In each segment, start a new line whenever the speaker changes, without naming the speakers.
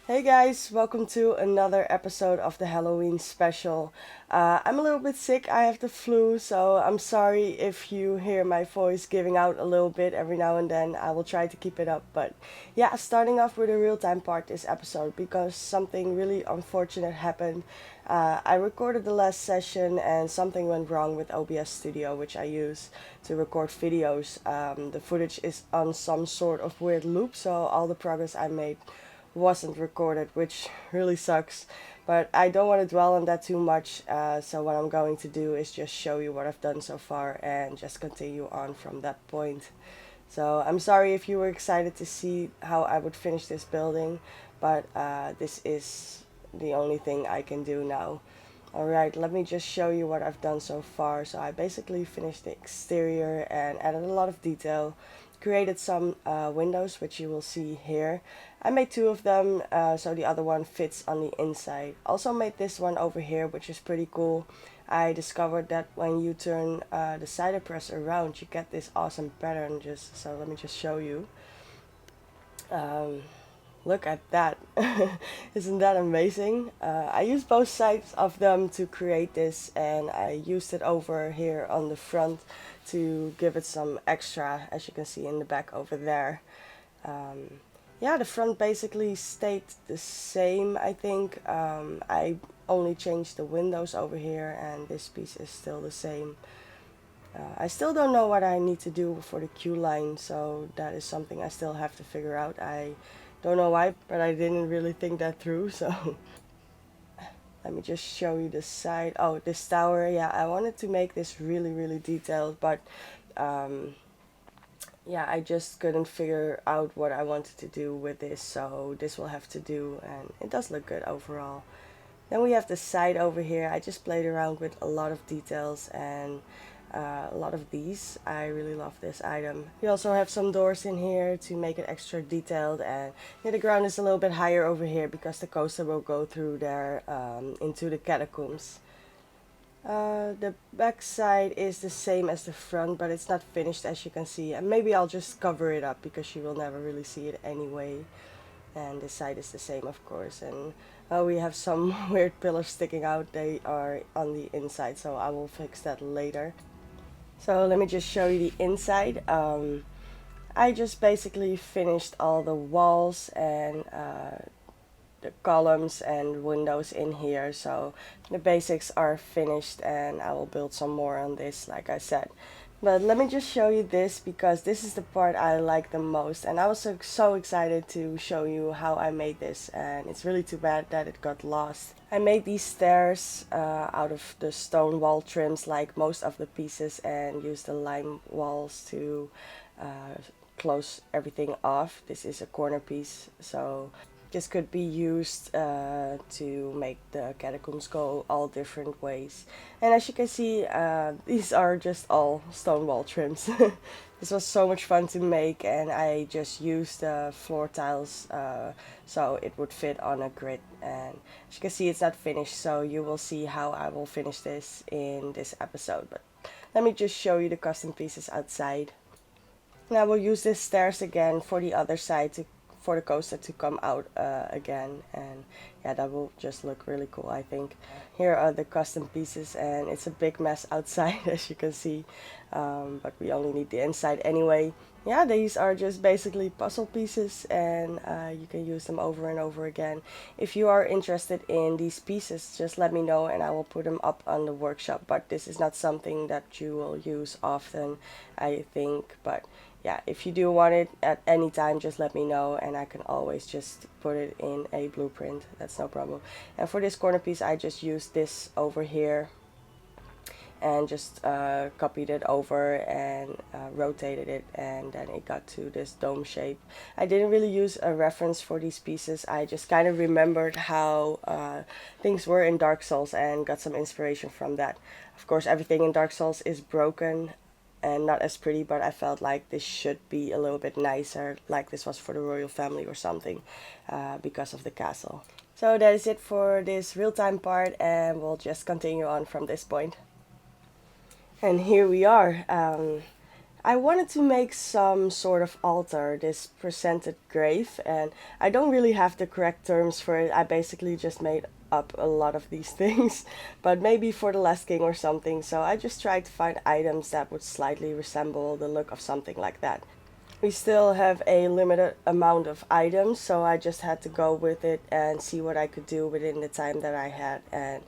Hey guys, welcome to another episode of the Halloween special. I'm a little bit sick, I have the flu, so I'm sorry if you hear my voice giving out a little bit every now and then. I will try to keep it up, but yeah, starting off with a real time part this episode because something really unfortunate happened. I recorded the last session and something went wrong with OBS Studio, which I use to record videos. The footage is on some sort of weird loop, so all the progress I made wasn't recorded, which really sucks. But I don't want to dwell on that too much, so what I'm going to do is just show you what I've done so far and just continue on from that point. So I'm sorry if you were excited to see how I would finish this building, but this is the only thing I can do now. Alright, let me just show you what I've done so far. So I basically finished the exterior and added a lot of detail. Created some windows, which you will see here. I made two of them, so the other one fits on the inside. Also made this one over here, which is pretty cool. I discovered that when you turn the cider press around, you get this awesome pattern. So let me just show you. Um, Look at that. Isn't that amazing? I used both sides of them to create this, and I used it over here on the front to give it some extra, as you can see in the back over there. Um, yeah, the front basically stayed the same, I think. I only changed the windows over here, and this piece is still the same. I still don't know what I need to do for the queue line, so that is something I still have to figure out. I don't know why, but I didn't really think that through, so let me just show you the side. Oh, this tower, yeah, I wanted to make this really, really detailed, but um, yeah, I just couldn't figure out what I wanted to do with this, so this will have to do, and it does look good overall. Then we have the side over here. I just played around with a lot of details and a lot of these. I really love this item. We also have some doors in here to make it extra detailed, and yeah, the ground is a little bit higher over here because the coaster will go through there into the catacombs. The back side is the same as the front, but it's not finished as you can see. And maybe I'll just cover it up because you will never really see it anyway. And this side is the same, of course. And we have some weird pillars sticking out. They are on the inside, so I will fix that later. So let me just show you the inside. I just basically finished all the walls and the columns and windows in here, so the basics are finished, and I will build some more on this like I said. But let me just show you this because this is the part I like the most, and I was so excited to show you how I made this, and it's really too bad that it got lost. I made these stairs out of the stone wall trims like most of the pieces, and used the lime walls to close everything off. This is a corner piece, so this could be used to make the catacombs go all different ways. And as you can see, these are just all stone wall trims. This was so much fun to make, and I just used the floor tiles so it would fit on a grid. And as you can see, it's not finished, so you will see how I will finish this in this episode. But let me just show you the custom pieces outside. And I will use this stairs again for the other side for the coaster to come out again, and yeah, that will just look really cool, I think. Here are the custom pieces, and it's a big mess outside as you can see, but we only need the inside anyway. Yeah, these are just basically puzzle pieces, and you can use them over and over again. If you are interested in these pieces, just let me know and I will put them up on the workshop, but this is not something that you will use often, I think. But yeah, if you do want it at any time, just let me know and I can always just put it in a blueprint. That's no problem. And for this corner piece, I just used this over here and just copied it over and rotated it, and then it got to this dome shape. I didn't really use a reference for these pieces. I just kind of remembered how things were in Dark Souls and got some inspiration from that. Of course, everything in Dark Souls is broken and not as pretty, but I felt like this should be a little bit nicer, like this was for the royal family or something, because of the castle. So that is it for this real-time part, and we'll just continue on from this point. And here we are. I wanted to make some sort of altar, this presented grave, and I don't really have the correct terms for it. I basically just made up a lot of these things, but maybe for the last king or something. So I just tried to find items that would slightly resemble the look of something like that. We still have a limited amount of items, so I just had to go with it and see what I could do within the time that I had, and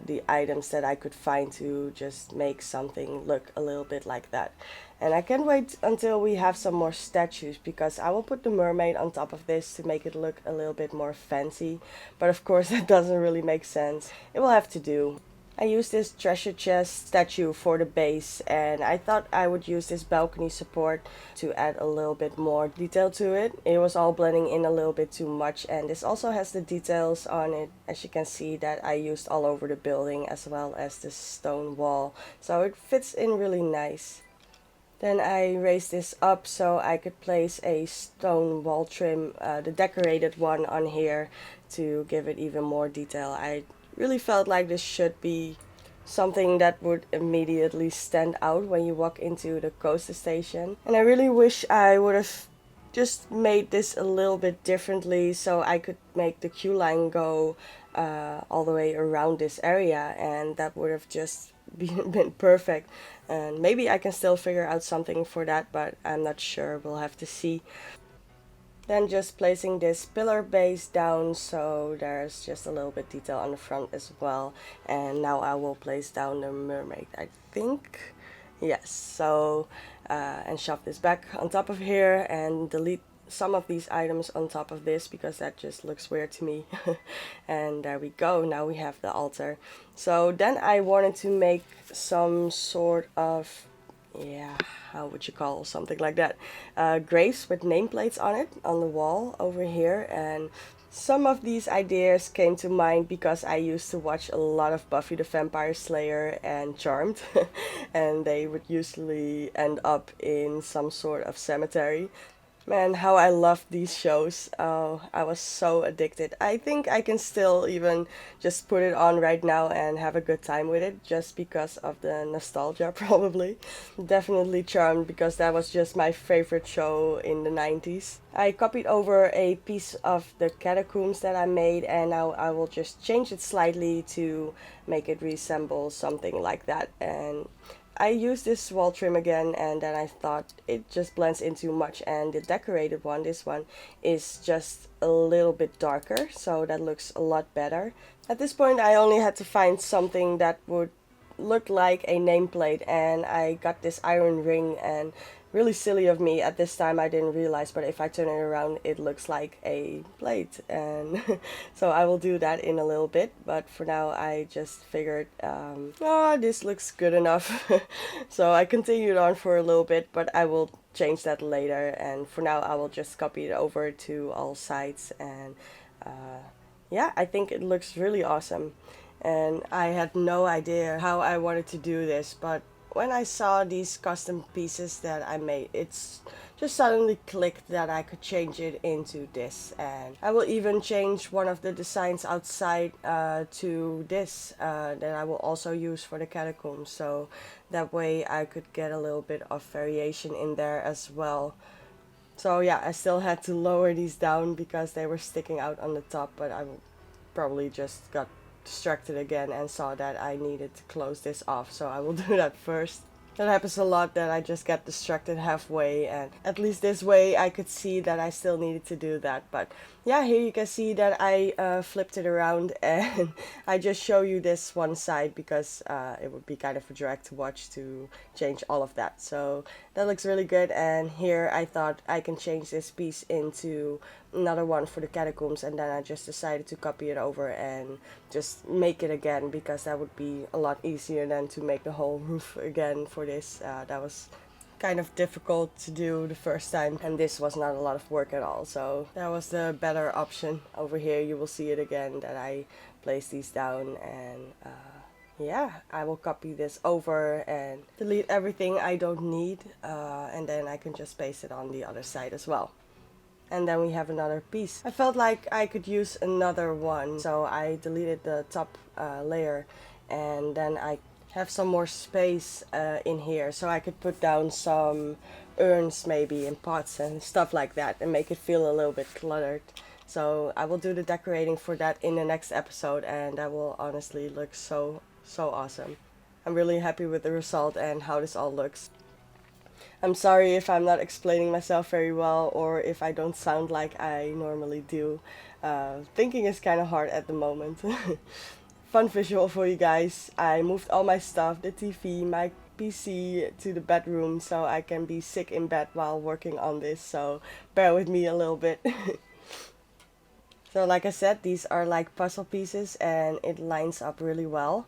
the items that I could find to just make something look a little bit like that. And I can't wait until we have some more statues, because I will put the mermaid on top of this to make it look a little bit more fancy. But of course that doesn't really make sense. It will have to do. I used this treasure chest statue for the base, and I thought I would use this balcony support to add a little bit more detail to it. It was all blending in a little bit too much, and this also has the details on it, as you can see, that I used all over the building as well as the stone wall, so it fits in really nice. Then I raised this up so I could place a stone wall trim, the decorated one, on here to give it even more detail. I really felt like this should be something that would immediately stand out when you walk into the coaster station. And I really wish I would have just made this a little bit differently so I could make the queue line go all the way around this area, and that would have just been perfect. And maybe I can still figure out something for that, but I'm not sure. We'll have to see. Then just placing this pillar base down so there's just a little bit detail on the front as well. And now I will place down the mermaid, I think. Yes, so and shove this back on top of here and delete some of these items on top of this because that just looks weird to me. And there we go, now we have the altar. So then I wanted to make some sort of, yeah, how would you call something like that, graves with nameplates on it on the wall over here. And some of these ideas came to mind because I used to watch a lot of Buffy the Vampire Slayer and Charmed and they would usually end up in some sort of cemetery. Man, how I loved these shows. Oh, I was so addicted. I think I can still even just put it on right now and have a good time with it just because of the nostalgia, probably. Definitely Charmed, because that was just my favorite show in the 90s. I copied over a piece of the catacombs that I made, and now I will just change it slightly to make it resemble something like that. And I used this wall trim again, and then I thought it just blends in too much, and the decorated one, this one, is just a little bit darker, so that looks a lot better. At this point I only had to find something that would look like a nameplate, and I got this iron ring, and really silly of me at this time, I didn't realize, but if I turn it around it looks like a plate. And so I will do that in a little bit, but for now I just figured oh, this looks good enough. So I continued on for a little bit, but I will change that later, and for now I will just copy it over to all sides. And yeah, I think it looks really awesome, and I had no idea how I wanted to do this, but when I saw these custom pieces that I made, it's just suddenly clicked that I could change it into this. And I will even change one of the designs outside to this that I will also use for the catacombs, so that way I could get a little bit of variation in there as well. So yeah, I still had to lower these down because they were sticking out on the top, but I probably just got distracted again and saw that I needed to close this off, so I will do that first. That happens a lot, that I just get distracted halfway, and at least this way I could see that I still needed to do that. But yeah, here you can see that I flipped it around, and I just show you this one side because it would be kind of a drag to watch to change all of that. So that looks really good, and here I thought I can change this piece into another one for the catacombs, and then I just decided to copy it over and just make it again because that would be a lot easier than to make the whole roof again for this. That was kind of difficult to do the first time, and this was not a lot of work at all, so that was the better option. Over here you will see it again that I placed these down, and yeah, I will copy this over and delete everything I don't need, and then I can just paste it on the other side as well. And then we have another piece. I felt like I could use another one, so I deleted the top layer, and then I have some more space in here, so I could put down some urns maybe and pots and stuff like that and make it feel a little bit cluttered. So I will do the decorating for that in the next episode, and that will honestly look so awesome. I'm really happy with the result and how this all looks. I'm sorry if I'm not explaining myself very well or if I don't sound like I normally do. Thinking is kind of hard at the moment. Fun visual for you guys. I moved all my stuff, the TV, my PC to the bedroom so I can be sick in bed while working on this. So bear with me a little bit. So like I said, these are like puzzle pieces and it lines up really well.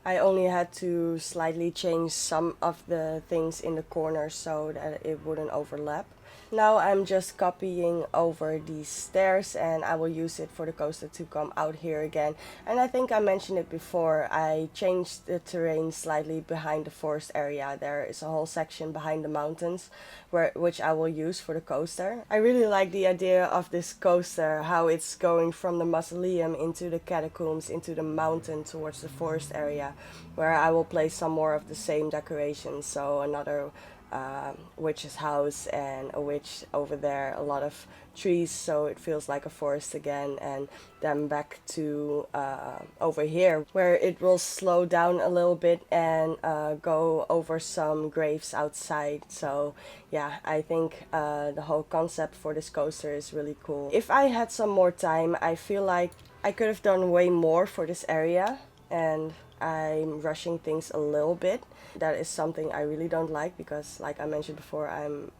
I only had to slightly change some of the things in the corners so that it wouldn't overlap. Now I'm just copying over these stairs and I will use it for the coaster to come out here again. And I think I mentioned it before, I changed the terrain slightly behind the forest area. There is a whole section behind the mountains which I will use for the coaster. I really like the idea of this coaster, how it's going from the Mausoleum into the catacombs, into the mountain towards the forest area, where I will place some more of the same decorations. So another witch's house and a witch over there, a lot of trees, so it feels like a forest again, and then back to over here where it will slow down a little bit and go over some graves outside. So yeah, I think the whole concept for this coaster is really cool. If I had some more time, I feel like I could have done way more for this area, and I'm rushing things a little bit. That is something I really don't like because, like I mentioned before, I'm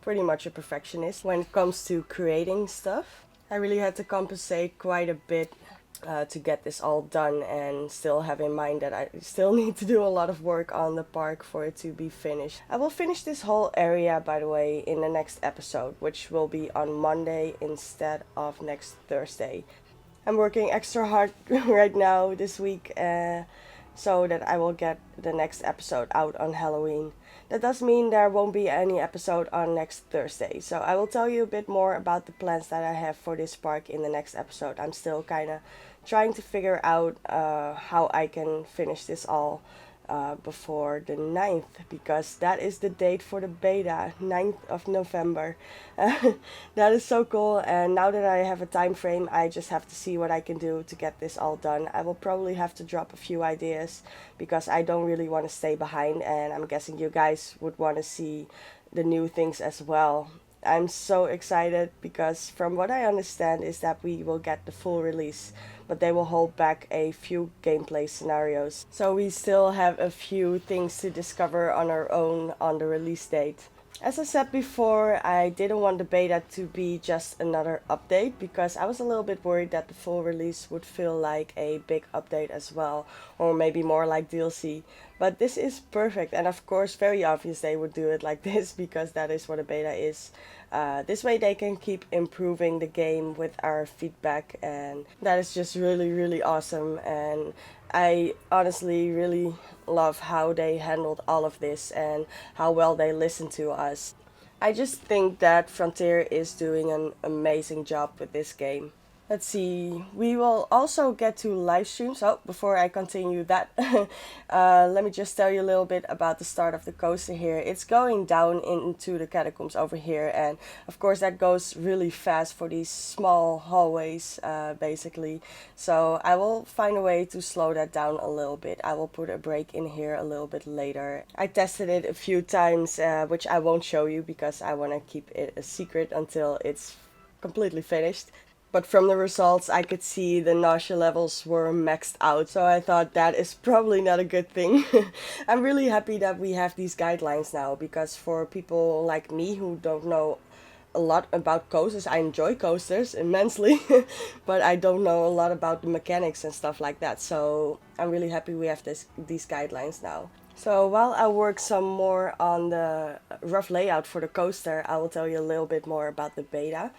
pretty much a perfectionist when it comes to creating stuff. I really had to compensate quite a bit to get this all done, and still have in mind that I still need to do a lot of work on the park for it to be finished. I will finish this whole area, by the way, in the next episode, which will be on Monday instead of next Thursday. I'm working extra hard right now this week so that I will get the next episode out on Halloween. That does mean there won't be any episode on next Thursday. So I will tell you a bit more about the plans that I have for this park in the next episode. I'm still kind of trying to figure out how I can finish this all before the 9th, because that is the date for the beta, 9th of November. That is so cool, and now that I have a time frame, I just have to see what I can do to get this all done. I will probably have to drop a few ideas because I don't really want to stay behind, and I'm guessing you guys would want to see the new things as well. I'm so excited because from what I understand is that we will get the full release, but they will hold back a few gameplay scenarios. So we still have a few things to discover on our own on the release date. As I said before, I didn't want the beta to be just another update because I was a little bit worried that the full release would feel like a big update as well, or maybe more like DLC. But this is perfect, and of course very obvious they would do it like this because that is what a beta is. This way they can keep improving the game with our feedback, and that is just really awesome. And I honestly really love how they handled all of this and how well they listened to us. I just think that Frontier is doing an amazing job with this game. Let's see, we will also get to live streams. Oh, before I continue that, let me just tell you a little bit about the start of the coaster here. It's going down into the catacombs over here, and of course that goes really fast for these small hallways, basically. So I will find a way to slow that down a little bit. I will put a break in here a little bit later. I tested it a few times, which I won't show you because I want to keep it a secret until it's completely finished. But from the results, I could see the nausea levels were maxed out, so I thought that is probably not a good thing. I'm really happy that we have these guidelines now, because for people like me who don't know a lot about coasters, I enjoy coasters immensely, but I don't know a lot about the mechanics and stuff like that, so I'm really happy we have these guidelines now. So while I work some more on the rough layout for the coaster, I will tell you a little bit more about the beta.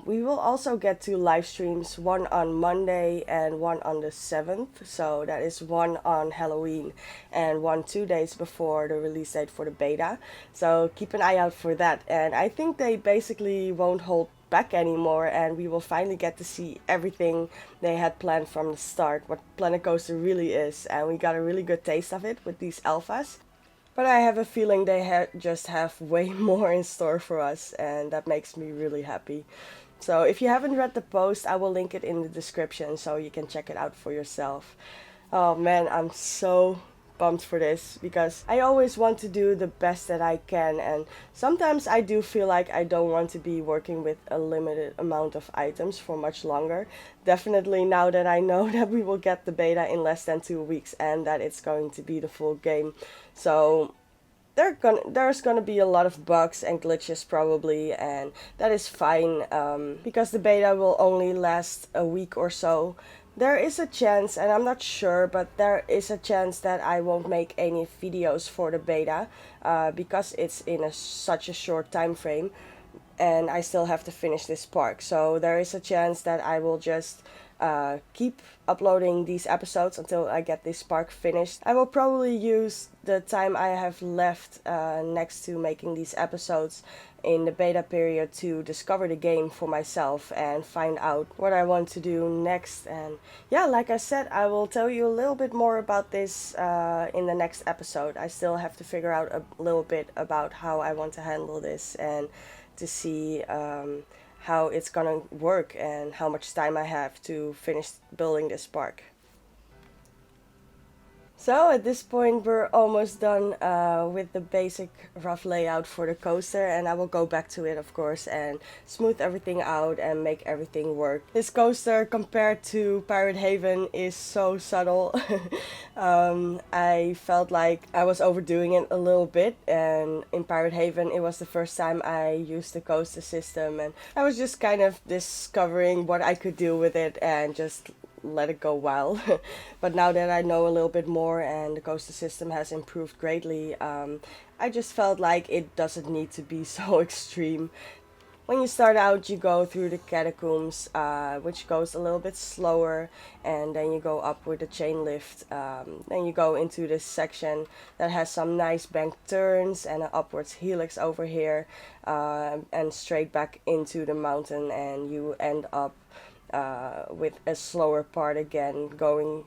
We will also get two live streams, one on Monday and one on the 7th. So that is one on Halloween and one 2 days before the release date for the beta. So keep an eye out for that. And I think they basically won't hold back anymore, and we will finally get to see everything they had planned from the start, what Planet Coaster really is, and we got a really good taste of it with these alphas. But I have a feeling they just have way more in store for us, and that makes me really happy. So if you haven't read the post, I will link it in the description so you can check it out for yourself. Oh man, I'm so pumped for this because I always want to do the best that I can, and sometimes I do feel like I don't want to be working with a limited amount of items for much longer. Definitely now that I know that we will get the beta in less than 2 weeks and that it's going to be the full game. So there's gonna be a lot of bugs and glitches probably, and that is fine, because the beta will only last a week or so. There is a chance, and I'm not sure, but there is a chance that I won't make any videos for the beta, because it's in such a short time frame, and I still have to finish this park. So there is a chance that I will just keep uploading these episodes until I get this park finished. I will probably use the time I have left next to making these episodes in the beta period to discover the game for myself and find out what I want to do next. And yeah, like I said, I will tell you a little bit more about this in the next episode. I still have to figure out a little bit about how I want to handle this and to see how it's gonna work and how much time I have to finish building this park. So at this point we're almost done with the basic rough layout for the coaster, and I will go back to it of course and smooth everything out and make everything work. This coaster compared to Pirate Haven is so subtle. I felt like I was overdoing it a little bit, and in Pirate Haven it was the first time I used the coaster system, and I was just kind of discovering what I could do with it and just let it go wild. But now that I know a little bit more and the coaster system has improved greatly, I just felt like it doesn't need to be so extreme. When you start out, you go through the catacombs, which goes a little bit slower, and then you go up with the chain lift. Then you go into this section that has some nice banked turns and an upwards helix over here, and straight back into the mountain, and you end up with a slower part again, going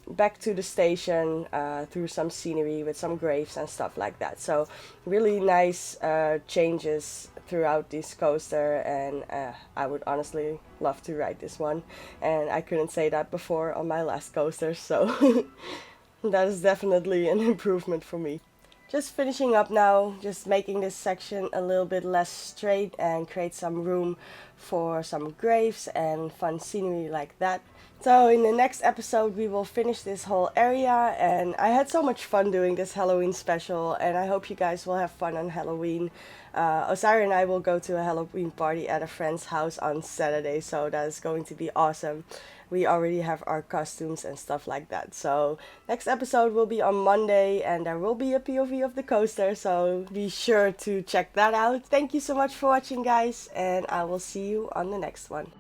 back to the station through some scenery with some graves and stuff like that. So really nice changes throughout this coaster, and I would honestly love to ride this one, and I couldn't say that before on my last coaster, so that is definitely an improvement for me. Just finishing up now, just making this section a little bit less straight and create some room for some graves and fun scenery like that. So in the next episode we will finish this whole area, and I had so much fun doing this Halloween special, and I hope you guys will have fun on Halloween. Osiris and I will go to a Halloween party at a friend's house on Saturday, so that is going to be awesome. We already have our costumes and stuff like that. So next episode will be on Monday, and there will be a POV of the coaster, so be sure to check that out. Thank you so much for watching guys, and I will see you on the next one.